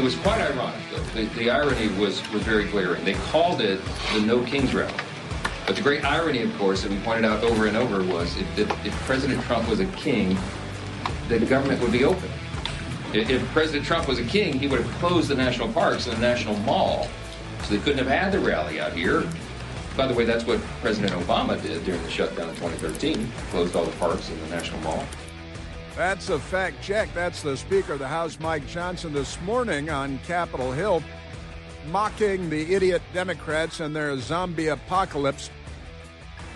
It was quite ironic, though. The irony was very glaring. They called it the No Kings Rally. But the great irony, of course, that we pointed out over and over was if President Trump was a king, the government would be open. If President Trump was a king, he would have closed the national parks and the National Mall. So they couldn't have had the rally out here. By the way, that's what President Obama did during the shutdown in 2013. Closed all the parks and the National Mall. That's a fact check. That's the Speaker of the House, Mike Johnson, this morning on Capitol Hill, mocking the idiot Democrats and their zombie apocalypse,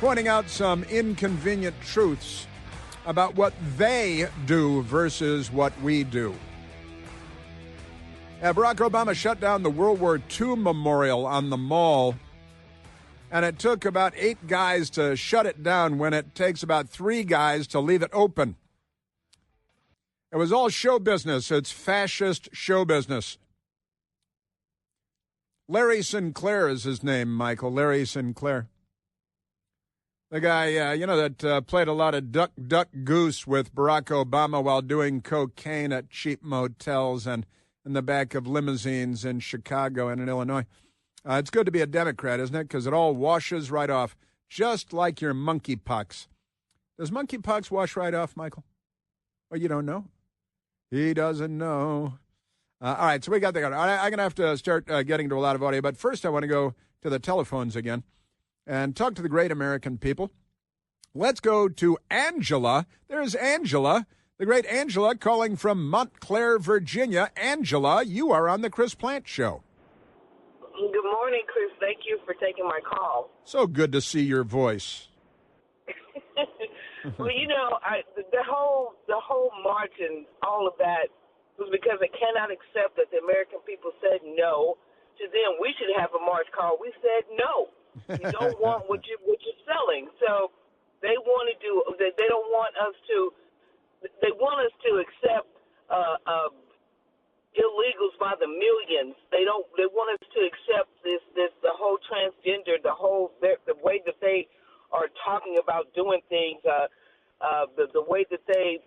pointing out some inconvenient truths about what they do versus what we do. Barack Obama shut down the World War II memorial on the Mall, and it took about 8 guys to shut it down when it takes about 3 guys to leave it open. It was all show business. It's fascist show business. Larry Sinclair is his name, Michael. Larry Sinclair. The guy, that played a lot of duck, duck, goose with Barack Obama while doing cocaine at cheap motels and in the back of limousines in Chicago and in Illinois. It's good to be a Democrat, isn't it? Because it all washes right off, just like your monkeypox. Does monkeypox wash right off, Michael? Well, you don't know? He doesn't know. All right, so we got that going. I'm going to have to start getting to a lot of audio, but first I want to go to the telephones again and talk to the great American people. Let's go to Angela. There's Angela, the great Angela, calling from Montclair, Virginia. Angela, you are on the Chris Plante Show. Good morning, Chris. Thank you for taking my call. So good to see your voice. Well, the whole march and all of that was because they cannot accept that the American people said no to them. We should have a march called "We Said No." You don't want what you're selling, so they want to do. They don't want us to. They want us to accept illegals by the millions. They don't. They want us to accept the whole transgender, the way that they are talking about doing things, the way that they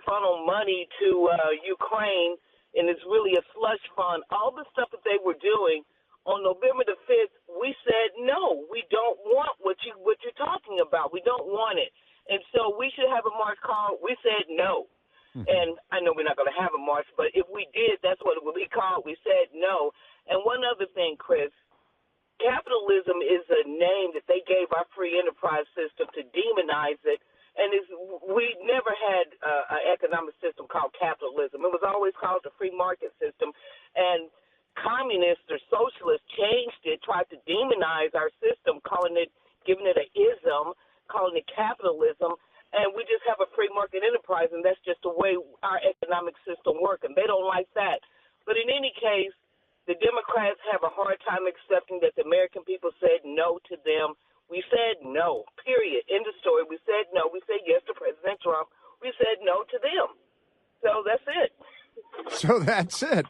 funnel money to Ukraine, and it's really a slush fund. All the stuff that they were doing on November the 5th, we said no. We don't want what you're talking about. We don't want it, and so we should have a march called "We Said No." And I know we're not going to have a march, but if we did, that's what it would be called. We said no. And one other thing, Chris. Capitalism is a name that they gave our free enterprise system to demonize it, and we never had an economic system called capitalism. It was always called the free market system, and communists or socialists changed it, tried to demonize our system, giving it an ism, calling it capitalism, and we just have a free market enterprise, and that's just the way our economic system works, and they don't like that. But in any case, the Democrats have a hard time accepting that the American people said no to them. We said no, period. End of story. We said no. We said yes to President Trump. We said no to them. So that's it. So that's it.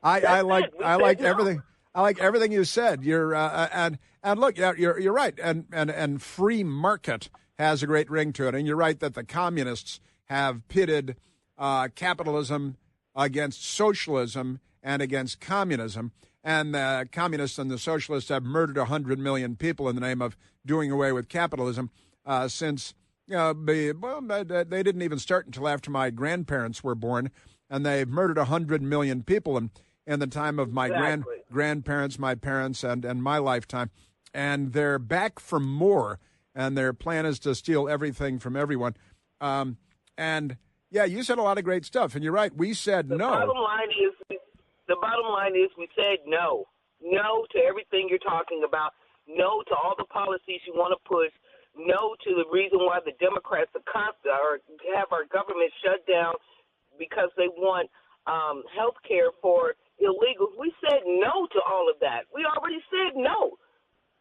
I like everything. I like everything you said. You're and look, you're right. And free market has a great ring to it. And you're right that the communists have pitted capitalism against socialism and against communism, and the communists and the socialists have murdered 100 million people in the name of doing away with capitalism since they didn't even start until after my grandparents were born, and they've murdered 100 million people in the time of my grandparents, my parents, and my lifetime, and they're back for more, and their plan is to steal everything from everyone. And yeah, you said a lot of great stuff, and you're right. We said no. The bottom line is we said no. No to everything you're talking about. No to all the policies you want to push. No to the reason why the Democrats have our government shut down because they want health care for illegals. We said no to all of that. We already said no.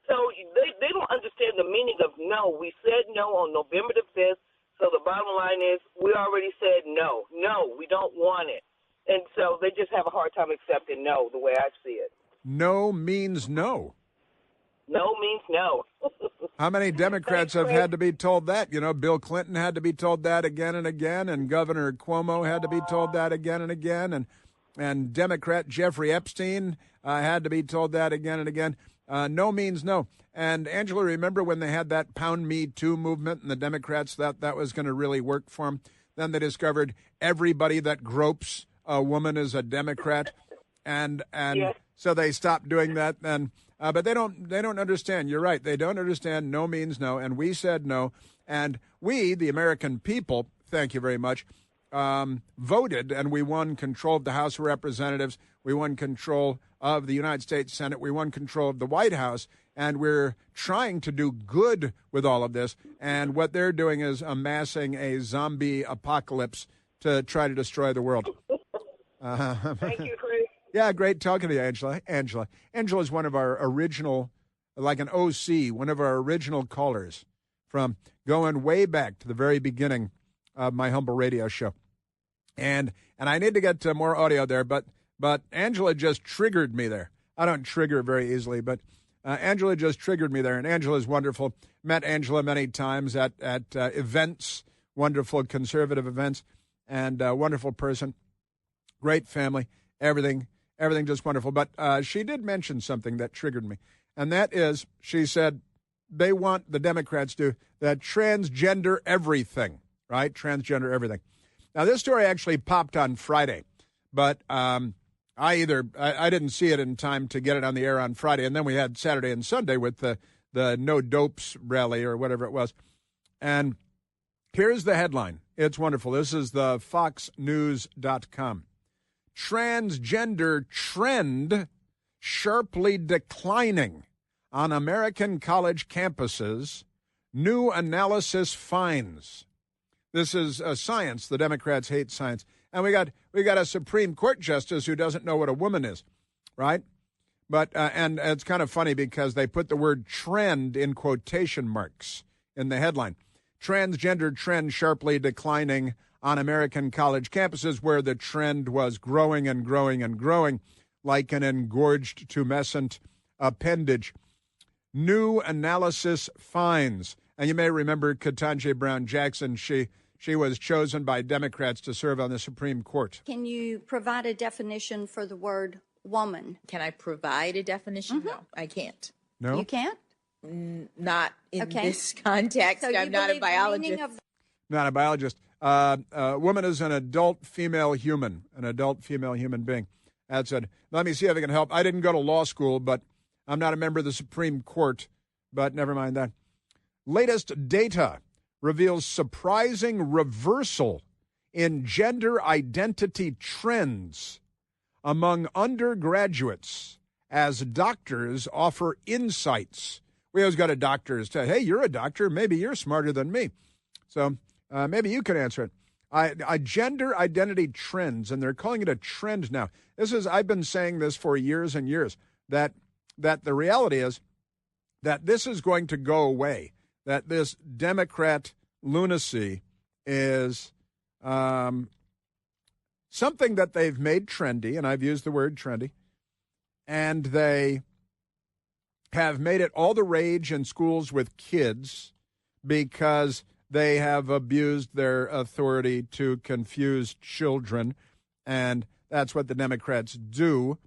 So they don't understand the meaning of no. We said no on November the 5th. So the bottom line is we already said no. No, we don't want it. And so they just have a hard time accepting no, the way I see it. No means no. No means no. How many Democrats have had to be told that? Bill Clinton had to be told that again and again, and Governor Cuomo had to be told that again and again, and And Democrat Jeffrey Epstein had to be told that again and again. No means no. And Angela, remember when they had that Pound Me Too movement and the Democrats thought that was going to really work for them? Then they discovered everybody that gropes a woman is a Democrat. And Yes. so they stopped doing that. And but they don't understand. You're right. They don't understand no means no. And we said no. And we, the American people, thank you very much, voted, and we won control of the House of Representatives. We won control of the United States Senate. We won control of the White House. And we're trying to do good with all of this. And what they're doing is amassing a zombie apocalypse to try to destroy the world. Thank you, Chris. Yeah, great talking to you, Angela. Angela is one of our original, like an OC, one of our original callers from going way back to the very beginning of my humble radio show. And I need to get more audio there, but Angela just triggered me there. I don't trigger very easily, but Angela just triggered me there, and Angela's wonderful. Met Angela many times at events, wonderful conservative events, and wonderful person, great family, everything just wonderful. But she did mention something that triggered me, and that is, she said they want, the Democrats do, that transgender everything, right? Transgender everything. Now, this story actually popped on Friday, but I didn't see it in time to get it on the air on Friday, and then we had Saturday and Sunday with the No Dopes rally or whatever it was. And here's the headline. It's wonderful. This is the foxnews.com. Transgender trend sharply declining on American college campuses. New analysis finds. This is science. The Democrats hate science. And we got a Supreme Court justice who doesn't know what a woman is, right? But and it's kind of funny because they put the word trend in quotation marks in the headline. Transgender trend sharply declining on American college campuses, where the trend was growing and growing and growing like an engorged tumescent appendage. New analysis finds. And you may remember Ketanji Brown Jackson. She was chosen by Democrats to serve on the Supreme Court. Can you provide a definition for the word woman? Can I provide a definition? No, I can't. No? You can't? Not in this context. So I'm not a biologist. Not a biologist. Woman is an adult female human being. That's it. Let me see if I can help. I didn't go to law school, but I'm not a member of the Supreme Court, but never mind that. Latest data reveals surprising reversal in gender identity trends among undergraduates as doctors offer insights. We always go to doctors to, hey, you're a doctor. Maybe you're smarter than me. So maybe you can answer it. Gender identity trends, and they're calling it a trend now. I've been saying this for years and years, that the reality is that this is going to go away, that this Democrat lunacy is something that they've made trendy, and I've used the word trendy, and they have made it all the rage in schools with kids because they have abused their authority to confuse children, and that's what the Democrats do.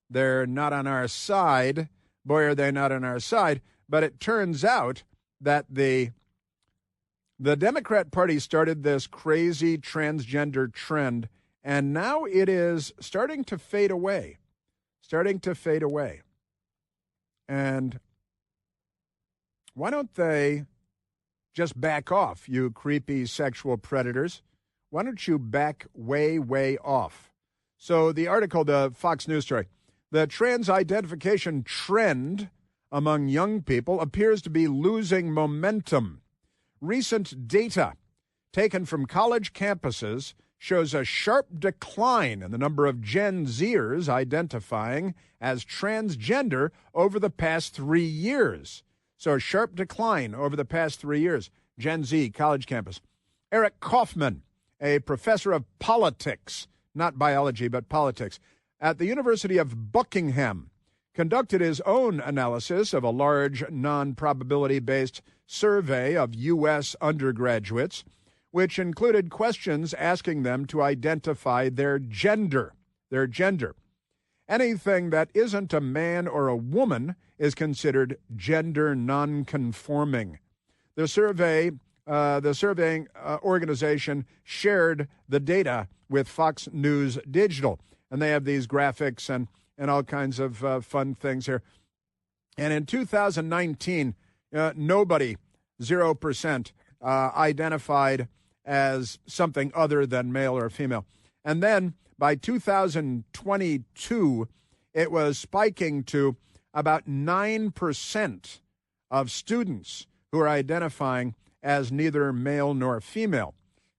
They're not on our side. Boy, are they not on our side. But it turns out that the Democrat Party started this crazy transgender trend, and now it is starting to fade away. And why don't they just back off, you creepy sexual predators? Why don't you back way, way off? So the article, the Fox News story, the trans identification trend among young people appears to be losing momentum. Recent data taken from college campuses shows a sharp decline in the number of Gen Zers identifying as transgender over the past 3 years. So a sharp decline over the past 3 years. Gen Z, college campus. Eric Kaufman, a professor of politics, not biology, but politics, at the University of Buckingham, conducted his own analysis of a large non-probability-based survey of U.S. undergraduates, which included questions asking them to identify their gender. their gender. Anything that isn't a man or a woman is considered gender nonconforming. The surveying organization shared the data with Fox News Digital, and they have these graphics and all kinds of fun things here. And in 2019, nobody, 0%, identified as something other than male or female. And then by 2022, it was spiking to about 9% of students who are identifying as neither male nor female,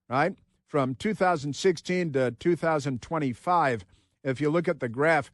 right? From 2016 to 2025, if you look at the graph,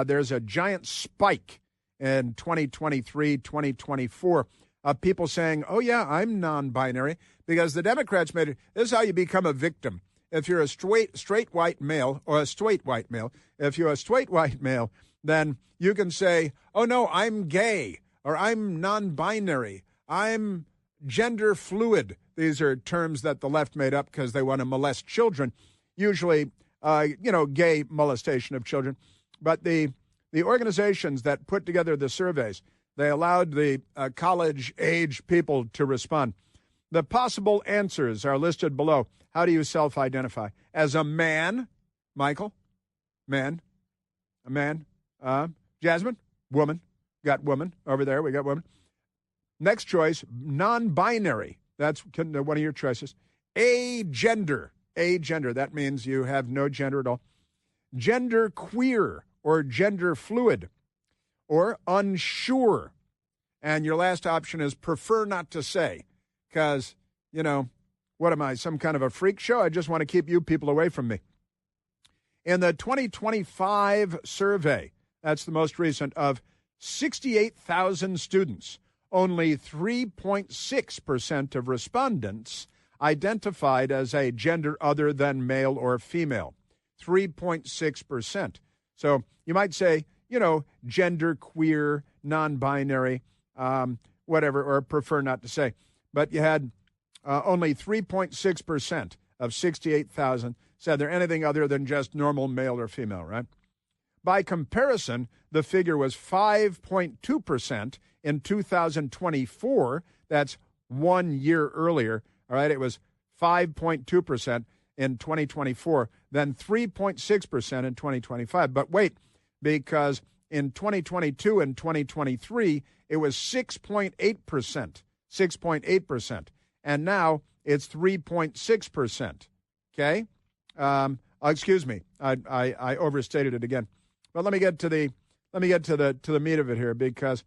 there's a giant spike in 2023, 2024 of people saying, oh, yeah, I'm non-binary, because the Democrats made it. This is how you become a victim. If you're a straight white male, if you're a straight white male, then you can say, oh, no, I'm gay, or I'm non-binary, I'm gender fluid. These are terms that the left made up because they want to molest children, usually, gay molestation of children. But the organizations that put together the surveys, they allowed the college-age people to respond. The possible answers are listed below. How do you self-identify? As a man, Michael? Man. A man. Jasmine? Woman. Got woman over there. We got woman. Next choice, non-binary. That's one of your choices. Agender. Agender. That means you have no gender at all. Gender queer or gender fluid or unsure. And your last option is prefer not to say because, what am I, some kind of a freak show? I just want to keep you people away from me. In the 2025 survey, that's the most recent, of 68,000 students, only 3.6% of respondents identified as a gender other than male or female. 3.6%. So you might say, gender queer, non-binary, whatever, or prefer not to say. But you had only 3.6% of 68,000 said they're anything other than just normal male or female, right? By comparison, the figure was 5.2% in 2024. That's 1 year earlier. All right, it was 5.2% in 2024, then 3.6% in 2025. But wait, because in 2022 and 2023, it was 6.8%, 6.8%. And now it's 3.6%. Okay? Excuse me, I overstated it again. But let me get to the meat of it here, because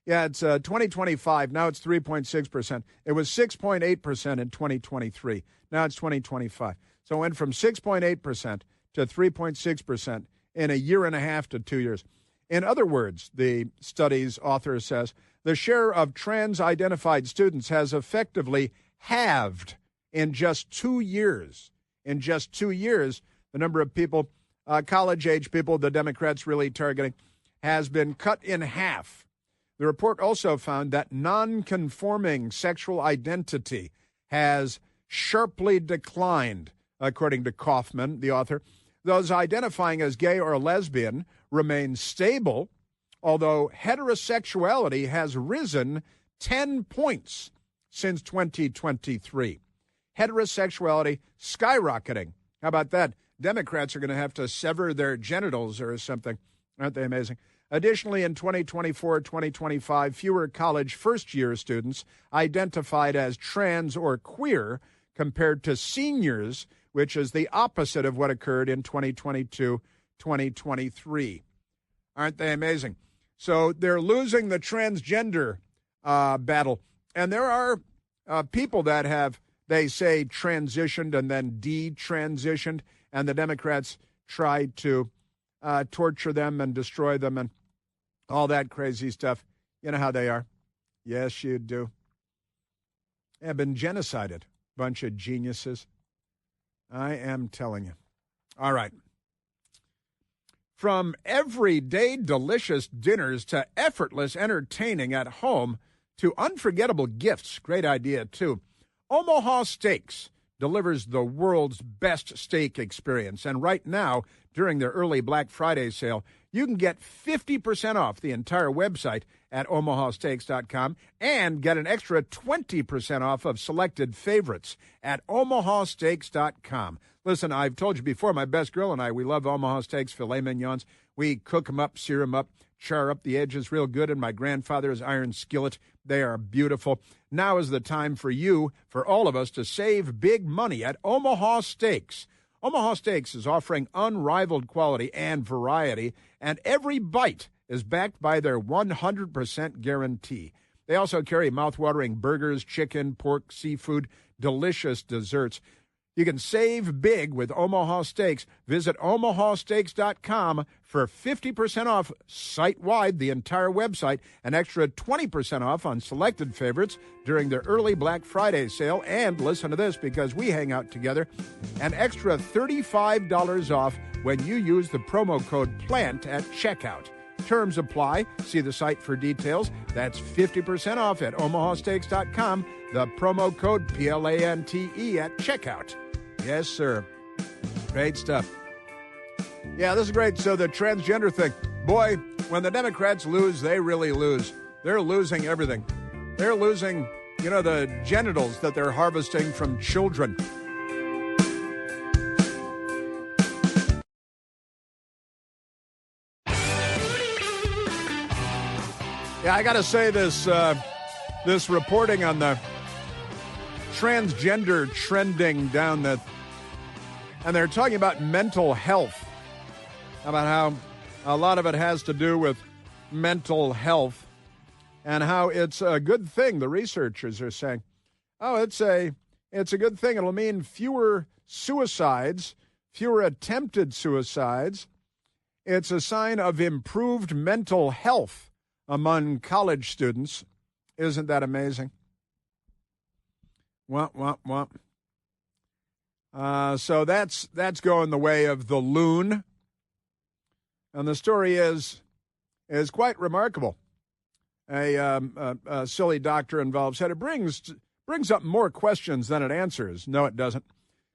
it's 2025. Now it's 3.6%. It was 6.8% in 2023. Now it's 2025. So it went from 6.8% to 3.6% in a year and a half to 2 years. In other words, the study's author says, the share of trans-identified students has effectively halved in just 2 years. In just 2 years, the number of people, college-age people, the Democrats really targeting, has been cut in half. The report also found that non-conforming sexual identity has sharply declined, according to Kaufman, the author. Those identifying as gay or lesbian remain stable, although heterosexuality has risen 10 points since 2023. Heterosexuality skyrocketing. How about that? Democrats are going to have to sever their genitals or something. Aren't they amazing? Additionally, in 2024-2025, fewer college first-year students identified as trans or queer compared to seniors, which is the opposite of what occurred in 2022-2023. Aren't they amazing? So they're losing the transgender battle. And there are people that have, they say, transitioned and then detransitioned, and the Democrats tried to torture them and destroy them and all that crazy stuff. You know how they are. Yes, you do. They have been genocided. Bunch of geniuses. I am telling you. All right. From everyday delicious dinners to effortless entertaining at home to unforgettable gifts. Great idea, too. Omaha Steaks delivers the world's best steak experience. And right now, during their early Black Friday sale, you can get 50% off the entire website at omahasteaks.com and get an extra 20% off of selected favorites at omahasteaks.com. Listen, I've told you before, my best girl and I, we love Omaha Steaks filet mignons. We cook them up, sear them up, char up the edges real good in my grandfather's iron skillet. They are beautiful. Now is the time for you, for all of us, to save big money at Omaha Steaks. Omaha Steaks is offering unrivaled quality and variety, and every bite is backed by their 100% guarantee. They also carry mouth-watering burgers, chicken, pork, seafood, delicious desserts. You can save big with Omaha Steaks. Visit omahasteaks.com for 50% off site-wide, the entire website, an extra 20% off on selected favorites during their early Black Friday sale. And listen to this, because we hang out together, an extra $35 off when you use the promo code PLANT at checkout. Terms apply. See the site for details. That's 50% off at omahasteaks.com. The promo code PLANTE at checkout. Yes, sir. Great stuff. Yeah, this is great. So the transgender thing. Boy, when the Democrats lose, they really lose. They're losing everything. They're losing, the genitals that they're harvesting from children. Yeah, I got to say this reporting on the transgender trending down and they're talking about mental health, about how a lot of it has to do with mental health and how it's a good thing. The researchers are saying, it's a good thing. It'll mean fewer suicides, fewer attempted suicides. It's a sign of improved mental health among college students. Isn't that amazing? So that's going the way of the loon. And the story is quite remarkable. A silly doctor involved said it brings up more questions than it answers. No, it doesn't.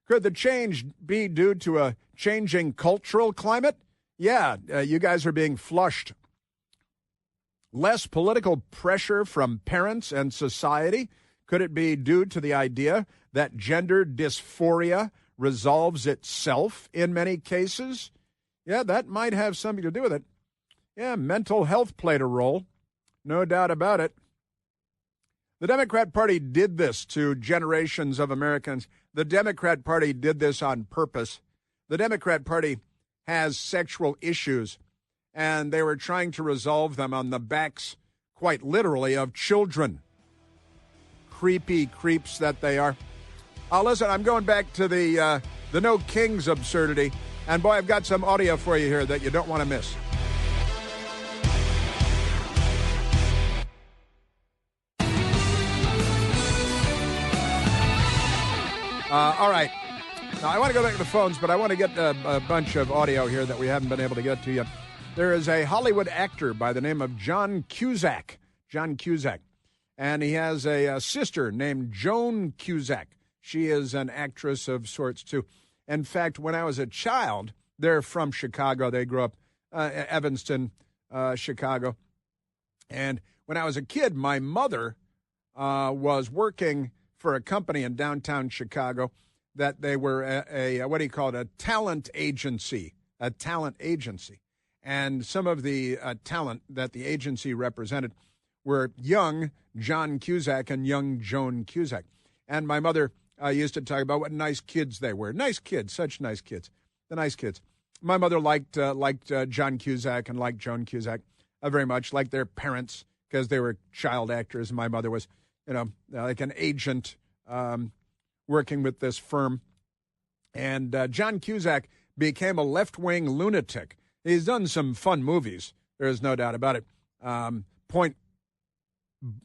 Could the change be due to a changing cultural climate? Yeah, you guys are being flushed. Less political pressure from parents and society? Could it be due to the idea that gender dysphoria resolves itself in many cases? Yeah, that might have something to do with it. Yeah, mental health played a role. No doubt about it. The Democrat Party did this to generations of Americans. The Democrat Party did this on purpose. The Democrat Party has sexual issues, and they were trying to resolve them on the backs, quite literally, of children. Creepy creeps that they are. Listen, I'm going back to the No Kings absurdity. And boy, I've got some audio for you here that you don't want to miss. All right. Now, I want to go back to the phones, but I want to get a bunch of audio here that we haven't been able to get to yet. There is a Hollywood actor by the name of John Cusack. John Cusack. And he has a sister named Joan Cusack. She is an actress of sorts, too. In fact, when I was a child, they're from Chicago. They grew up Evanston, Chicago. And when I was a kid, my mother was working for a company in downtown Chicago that they were what do you call it, a talent agency, And some of the talent that the agency represented were young John Cusack and young Joan Cusack. And my mother used to talk about what nice kids they were. Nice kids, such nice kids. The nice kids. My mother liked John Cusack and liked Joan Cusack very much, like their parents, because they were child actors. My mother was, like an agent working with this firm. And John Cusack became a left-wing lunatic. He's done some fun movies. There is no doubt about it.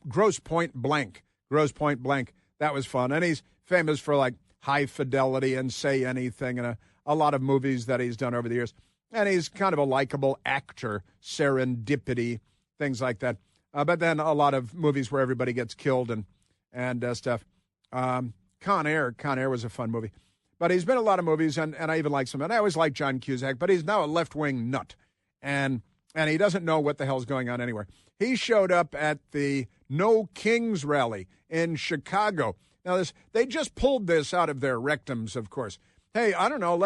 Gross Point Blank. That was fun. And he's famous for like High Fidelity and Say Anything and a lot of movies that he's done over the years. And he's kind of a likable actor, Serendipity, things like that. But then a lot of movies where everybody gets killed and stuff. Kind Con Air. Con Air was a fun movie. But he's been in a lot of movies, and I even like some. And I always liked John Cusack, but he's now a left-wing nut. And he doesn't know what the hell's going on anywhere. He showed up at the No Kings rally in Chicago. Now, they just pulled this out of their rectums, of course. Hey, I don't know,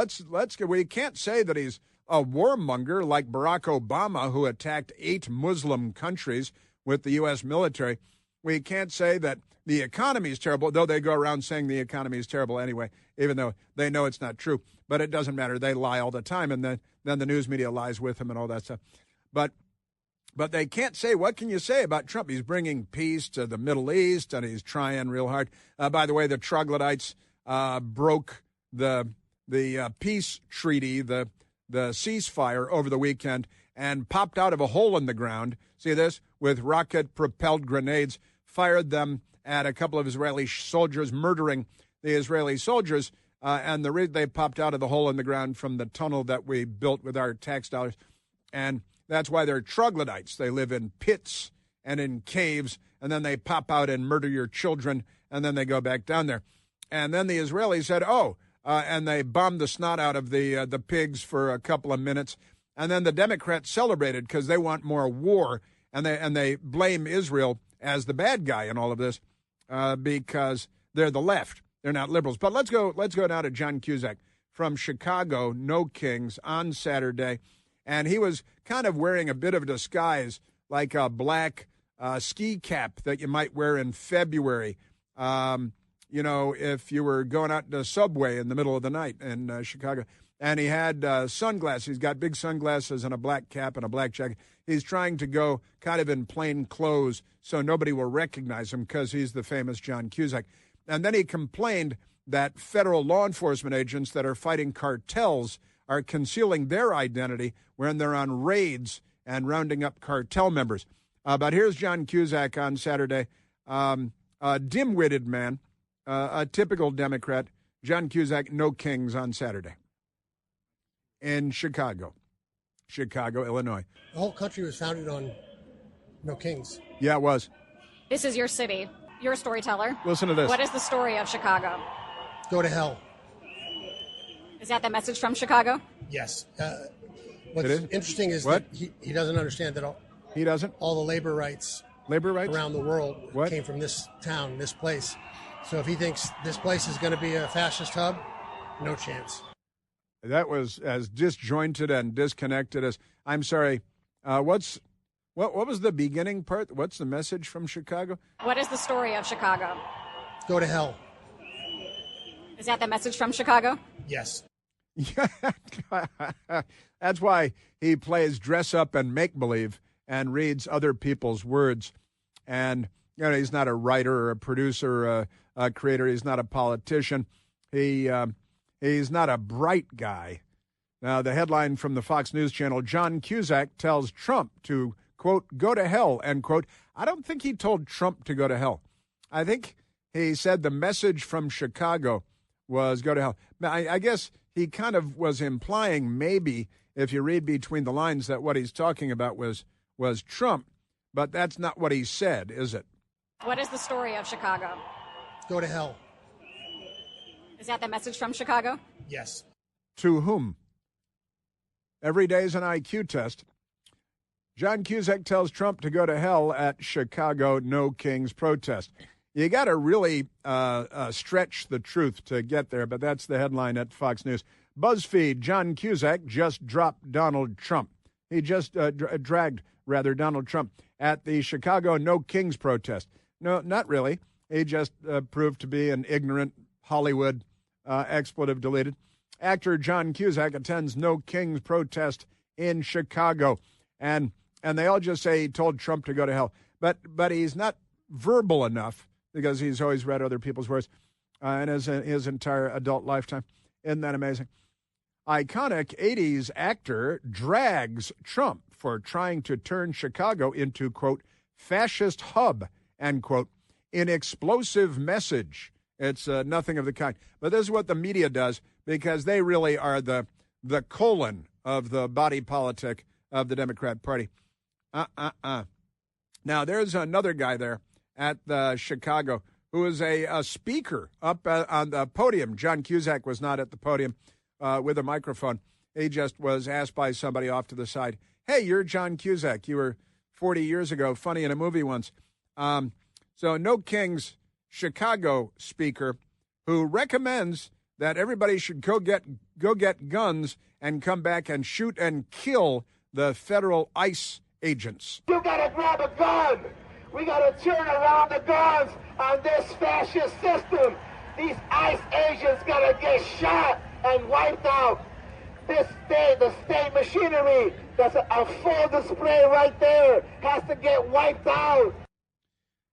we can't say that he's a warmonger like Barack Obama, who attacked 8 Muslim countries with the U.S. military. We can't say that the economy is terrible, though they go around saying the economy is terrible anyway, even though they know it's not true. But it doesn't matter. They lie all the time, and then the news media lies with them and all that stuff. But they can't say, what can you say about Trump? He's bringing peace to the Middle East, and he's trying real hard. By the way, the troglodytes broke the peace treaty, the ceasefire over the weekend, and popped out of a hole in the ground. See this? With rocket-propelled grenades, fired them at a couple of Israeli soldiers, murdering the Israeli soldiers. And they popped out of the hole in the ground from the tunnel that we built with our tax dollars. And that's why they're troglodytes. They live in pits and in caves, and then they pop out and murder your children, and then they go back down there. And then the Israelis said, and they bombed the snot out of the pigs for a couple of minutes. And then the Democrats celebrated because they want more war, and they blame Israel as the bad guy in all of this because they're the left. They're not liberals. But let's go now to John Cusack from Chicago, No Kings, on Saturday. And he was kind of wearing a bit of a disguise, like a black ski cap that you might wear in February, if you were going out to the subway in the middle of the night in Chicago. And he had sunglasses. He's got big sunglasses and a black cap and a black jacket. He's trying to go kind of in plain clothes so nobody will recognize him because he's the famous John Cusack. And then he complained that federal law enforcement agents that are fighting cartels are concealing their identity when they're on raids and rounding up cartel members. But here's John Cusack on Saturday, a dim-witted man, a typical Democrat. John Cusack, No Kings on Saturday in Chicago, Illinois. The whole country was founded on No Kings. Yeah, it was. This is your city. You're a storyteller. Listen to this. What is the story of Chicago? Go to hell. Is that the message from Chicago? Yes. What's interesting is that he doesn't understand that he doesn't? All the labor rights around the world came from this town, this place. So if he thinks this place is going to be a fascist hub, no chance. That was as disjointed and disconnected as, I'm sorry, what was the beginning part? What's the message from Chicago? What is the story of Chicago? Go to hell. Is that the message from Chicago? Yes. That's why he plays dress up and make believe and reads other people's words. And he's not a writer or a producer, or a creator. He's not a politician. He's not a bright guy. Now, the headline from the Fox News Channel: John Cusack tells Trump to, quote, go to hell, end quote. I don't think he told Trump to go to hell. I think he said the message from Chicago was go to hell. I guess he kind of was implying, maybe, if you read between the lines, that what he's talking about was Trump. But that's not what he said, is it? What is the story of Chicago? Go to hell. Is that the message from Chicago? Yes. To whom? Every day is an IQ test. John Cusack tells Trump to go to hell at Chicago No Kings protest. You got to really stretch the truth to get there, but that's the headline at Fox News. BuzzFeed: John Cusack just dropped Donald Trump. He just dragged Donald Trump at the Chicago No Kings protest. No, not really. He just proved to be an ignorant Hollywood expletive deleted. Actor John Cusack attends No Kings protest in Chicago, and they all just say he told Trump to go to hell. But he's not verbal enough because he's always read other people's words in his entire adult lifetime. Isn't that amazing? Iconic 80s actor drags Trump for trying to turn Chicago into, quote, fascist hub, end quote, in explosive message. It's nothing of the kind. But this is what the media does, because they really are the colon of the body politic of the Democrat Party. Now, there's another guy there at the Chicago who was a speaker up on the podium. John Cusack was not at the podium with a microphone. He just was asked by somebody off to the side, hey, you're John Cusack. You were 40 years ago funny in a movie once. So No Kings Chicago speaker who recommends that everybody should go get guns and come back and shoot and kill the federal ICE agents. You gotta grab a gun. We gotta turn around the guns on this fascist system. These ICE agents gotta get shot and wiped out. The state machinery, that's a full display right there, has to get wiped out.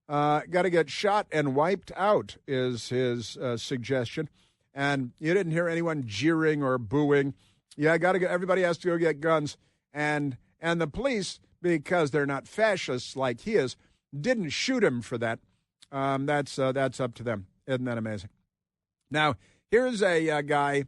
Got to get shot and wiped out is his suggestion. And you didn't hear anyone jeering or booing. Yeah, everybody has to go get guns. And the police, because they're not fascists like he is, didn't shoot him for that. That's up to them. Isn't that amazing? Now, here's a guy,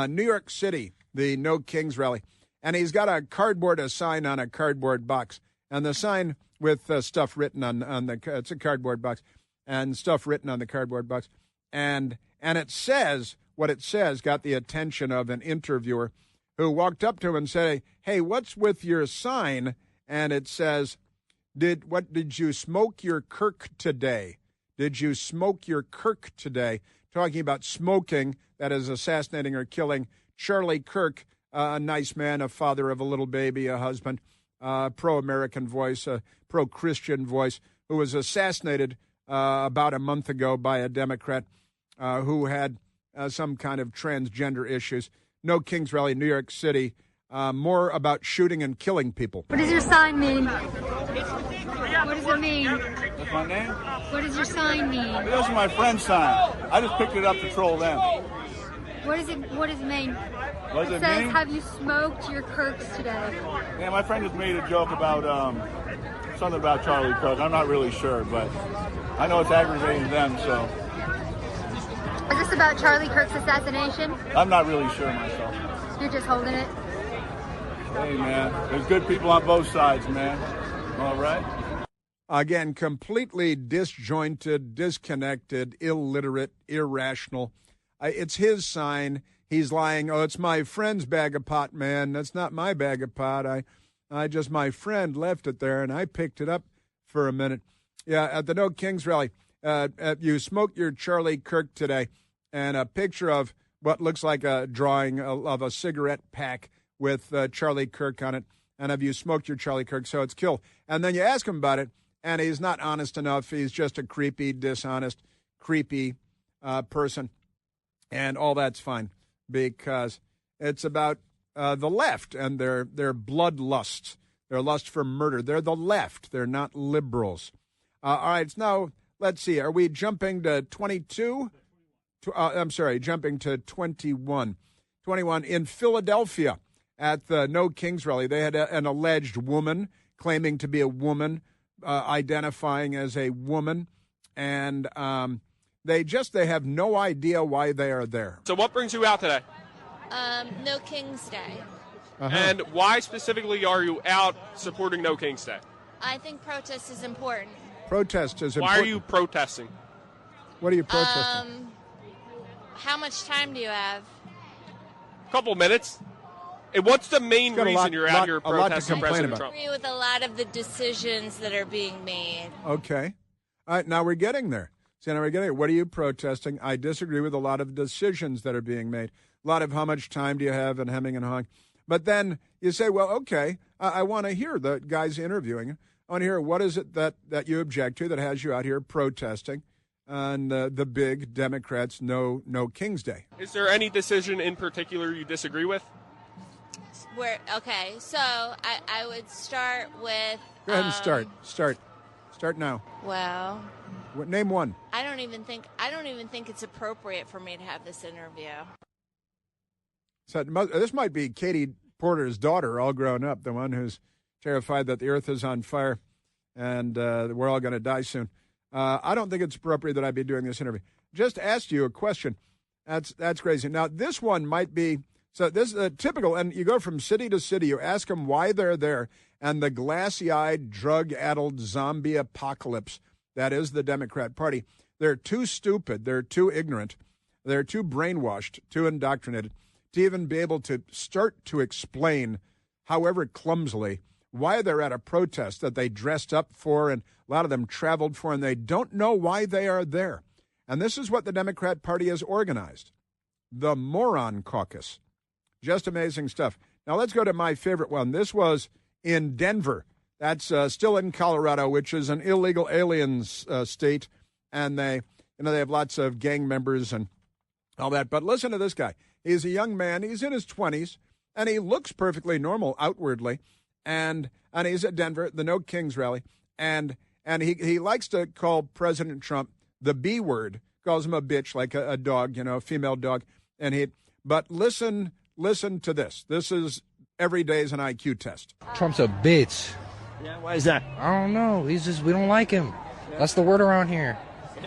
New York City, the No Kings rally, and he's got a sign on a cardboard box, and the sign with stuff written on it's a cardboard box, and stuff written on the cardboard box, and it says, what it says got the attention of an interviewer who walked up to him and said, hey, what's with your sign? And it says, did you smoke your Kirk today? Did you smoke your Kirk today? Talking about smoking, that is assassinating or killing Charlie Kirk, a nice man, a father of a little baby, a husband, pro-American voice, a pro-Christian voice, who was assassinated about a month ago by a Democrat who had some kind of transgender issues. No Kings rally, New York City. More about shooting and killing people. What does your sign mean? What does it mean? That's my name? What does your sign mean? This is my friend's sign. I just picked it up to troll them. What does it mean? What does it says, mean? have you smoked your Kirks today? Yeah, my friend just made a joke about something about Charlie Kirk. I'm not really sure, but I know it's aggravating them, so. Is this about Charlie Kirk's assassination? I'm not really sure myself. You're just holding it? Hey, man, there's good people on both sides, man. All right? Again, completely disjointed, disconnected, illiterate, irrational. It's his sign. He's lying. Oh, it's my friend's bag of pot, man. That's not my bag of pot. My friend left it there, and I picked it up for a minute. Yeah, at the No Kings rally, you smoked your Charlie Kirk today, and a picture of what looks like a drawing of a cigarette pack with Charlie Kirk on it. And have you smoked your Charlie Kirk? So it's killed. And then you ask him about it, and he's not honest enough. He's just a creepy, dishonest, creepy person. And all that's fine because it's about the left and their bloodlust, their lust for murder. They're the left. They're not liberals. All right, now let's see. Are we jumping to 22? Jumping to 21. 21 in Philadelphia at the No Kings rally. They had an alleged woman claiming to be a woman, identifying as a woman, and they have no idea why they are there. So what brings you out today? No King's Day. Uh-huh. And why specifically are you out supporting No King's Day? I think protest is important. Protest is important. Why are you protesting? What are you protesting? How much time do you have? A couple minutes. And what's the main reason you're out here protesting President Trump? I agree with a lot of the decisions that are being made. Okay. All right, now we're getting there. See, now we're getting there. What are you protesting? I disagree with a lot of decisions that are being made. A lot of how much time do you have and hemming and hawing. But then you say, well, okay, I want to hear the guys interviewing. I want to hear what is it that you object to that has you out here protesting on the big Democrats' No King's Day. Is there any decision in particular you disagree with? Okay, so I would start with... Go ahead and start. Start now. Well... Name one. I don't even think it's appropriate for me to have this interview. So this might be Katie Porter's daughter, all grown up, the one who's terrified that the earth is on fire and we're all going to die soon. I don't think it's appropriate that I be doing this interview. Just asked you a question. That's crazy. Now, this one might be, so this is typical, and you go from city to city, you ask them why they're there, and the glassy-eyed, drug-addled zombie apocalypse that is the Democrat Party, They're too stupid. They're too ignorant. They're too brainwashed, too indoctrinated to even be able to start to explain, however clumsily, why they're at a protest that they dressed up for and a lot of them traveled for, and they don't know why they are there. And this is what the Democrat Party has organized, the Moron Caucus. Just amazing stuff. Now let's go to my favorite one. This was in Denver. That's still in Colorado, which is an illegal aliens state, and they have lots of gang members and all that. But listen to this guy. He's a young man. He's in his 20s, and he looks perfectly normal outwardly. And he's at Denver, the No Kings rally, and he likes to call President Trump the B word, calls him a bitch, like a dog, a female dog. But listen to this. This is every day is an IQ test. Trump's a bitch. Yeah, why is that? I don't know. We don't like him. That's the word around here.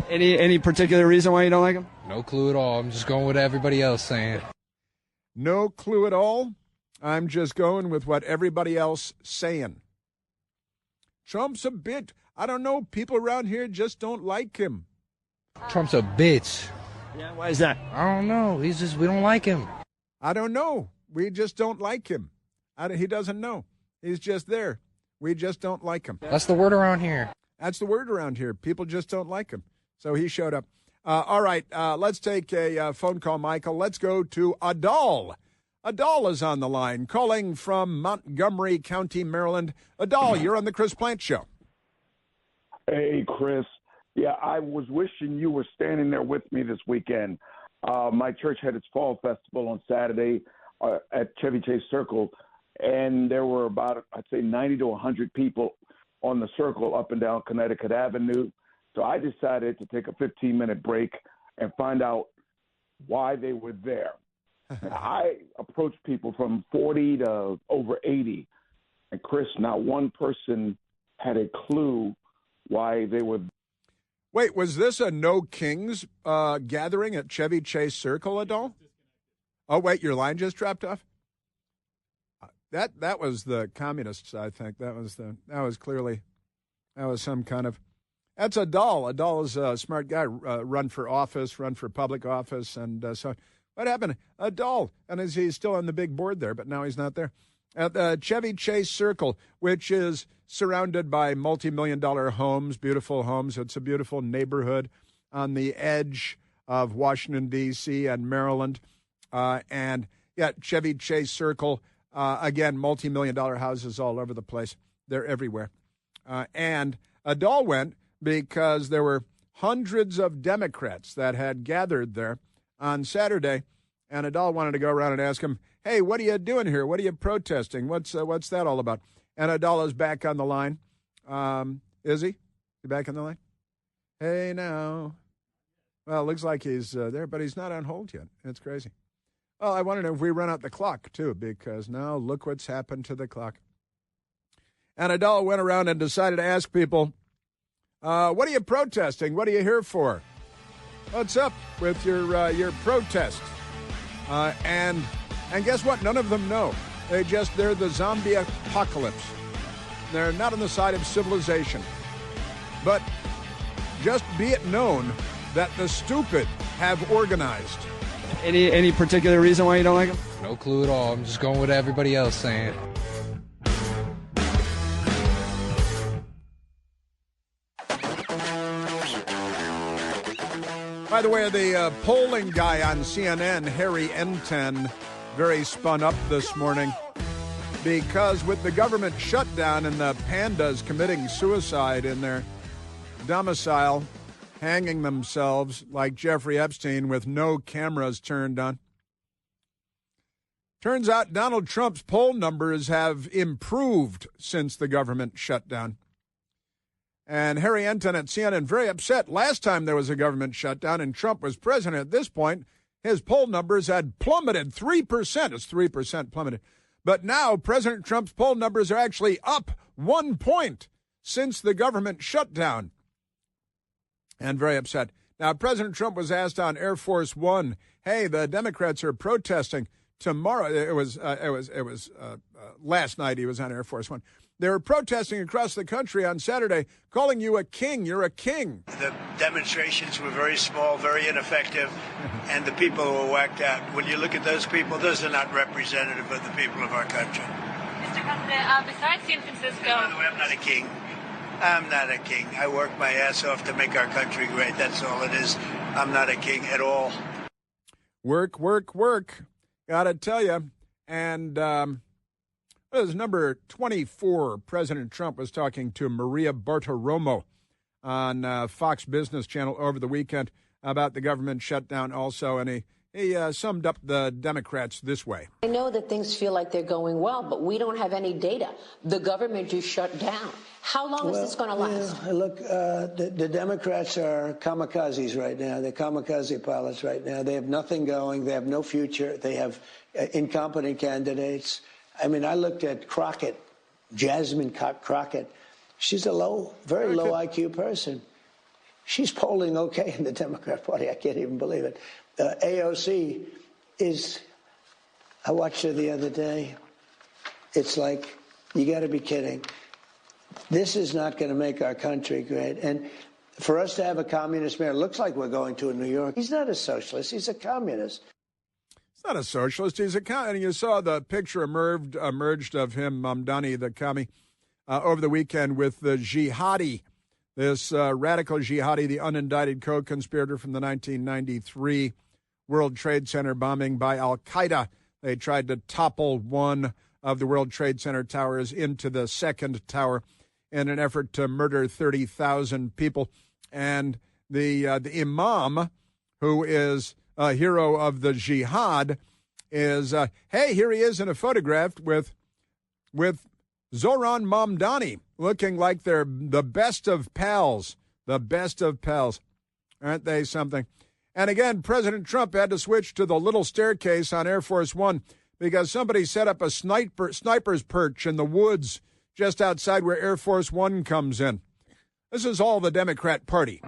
Any particular reason why you don't like him? No clue at all. I'm just going with everybody else saying. No clue at all? I'm just going with what everybody else saying. Trump's a bitch. I don't know. People around here just don't like him. Trump's a bitch. Yeah, why is that? I don't know. We don't like him. I don't know. We just don't like him. He doesn't know. He's just there. We just don't like him. That's the word around here. That's the word around here. People just don't like him. So he showed up. All right, let's take a phone call, Michael. Let's go to Adal. Adal is on the line, calling from Montgomery County, Maryland. Adal, you're on the Chris Plante Show. Hey, Chris. Yeah, I was wishing you were standing there with me this weekend. My church had its fall festival on Saturday at Chevy Chase Circle, and there were about, I'd say, 90 to 100 people on the circle up and down Connecticut Avenue. So I decided to take a 15-minute break and find out why they were there. I approached people from 40 to over 80, and Chris, not one person had a clue why they were. Wait, was this a No Kings gathering at Chevy Chase Circle, Adal? Oh, wait, your line just dropped off? That was the communists, I think. That was some kind of. That's Adal. Adal is a smart guy. Run for office, run for public office, and so. What happened? Adal, and he's still on the big board there, but now he's not there. At the Chevy Chase Circle, which is surrounded by multi-million-dollar homes, beautiful homes. It's a beautiful neighborhood on the edge of Washington, D.C. and Maryland. Chevy Chase Circle, again, multi-million-dollar houses all over the place. They're everywhere. And Adal went because there were hundreds of Democrats that had gathered there on Saturday, and Adal wanted to go around and ask him, hey, what are you doing here? What are you protesting? What's that all about? And Adal is back on the line. Is he? He back on the line? Hey, now. Well, it looks like he's there, but he's not on hold yet. It's crazy. Well, I wondered if we run out the clock, too, because now look what's happened to the clock. And Adal went around and decided to ask people, what are you protesting? What are you here for? What's up with your protest? And guess what? None of them know. They're the zombie apocalypse. They're not on the side of civilization. But just be it known that the stupid have organized. Any particular reason why you don't like him? No clue at all. I'm just going with everybody else saying. By the way, the polling guy on CNN, Harry Enten, very spun up this morning because with the government shutdown and the pandas committing suicide in their domicile, hanging themselves like Jeffrey Epstein with no cameras turned on. Turns out Donald Trump's poll numbers have improved since the government shutdown. And Harry Enten at CNN very upset. Last time there was a government shutdown and Trump was president at this point, his poll numbers had plummeted 3%. It's 3% plummeted. But now President Trump's poll numbers are actually up 1 point since the government shutdown. And very upset. Now, President Trump was asked on Air Force One, hey, the Democrats are protesting tomorrow. It was last night he was on Air Force One. They were protesting across the country on Saturday, calling you a king. You're a king. The demonstrations were very small, very ineffective, and the people were whacked out. When you look at those people, those are not representative of the people of our country. Mr. President, besides San Francisco... By the way, I'm not a king. I'm not a king. I work my ass off to make our country great. That's all it is. I'm not a king at all. Work, work, work. Gotta tell you. And it was number 24. President Trump was talking to Maria Bartiromo on Fox Business Channel over the weekend about the government shutdown also, and he summed up the Democrats this way. I know that things feel like they're going well, but we don't have any data. The government just shut down. How long is this going to last? Look, the Democrats are kamikazes right now. They're kamikaze pilots right now. They have nothing going. They have no future. They have incompetent candidates. I mean, I looked at Crockett, Jasmine Crockett. She's a very low IQ person. She's polling okay in the Democrat Party. I can't even believe it. AOC I watched her the other day. It's like, you got to be kidding. This is not going to make our country great. And for us to have a communist mayor, it looks like we're going to in New York. He's not a socialist. He's a communist. He's not a socialist. He's a communist. And you saw the picture emerged of him, Mamdani, the commie, over the weekend with the jihadi, this radical jihadi, the unindicted co-conspirator from the 1993 World Trade Center bombing by al-Qaeda. They tried to topple one of the World Trade Center towers into the second tower in an effort to murder 30,000 people. And the imam, who is a hero of the jihad, is, hey, here he is in a photograph with Zohran Mamdani, looking like they're the best of pals. The best of pals. Aren't they something? And again, President Trump had to switch to the little staircase on Air Force One because somebody set up a sniper's perch in the woods just outside where Air Force One comes in. This is all the Democrat Party.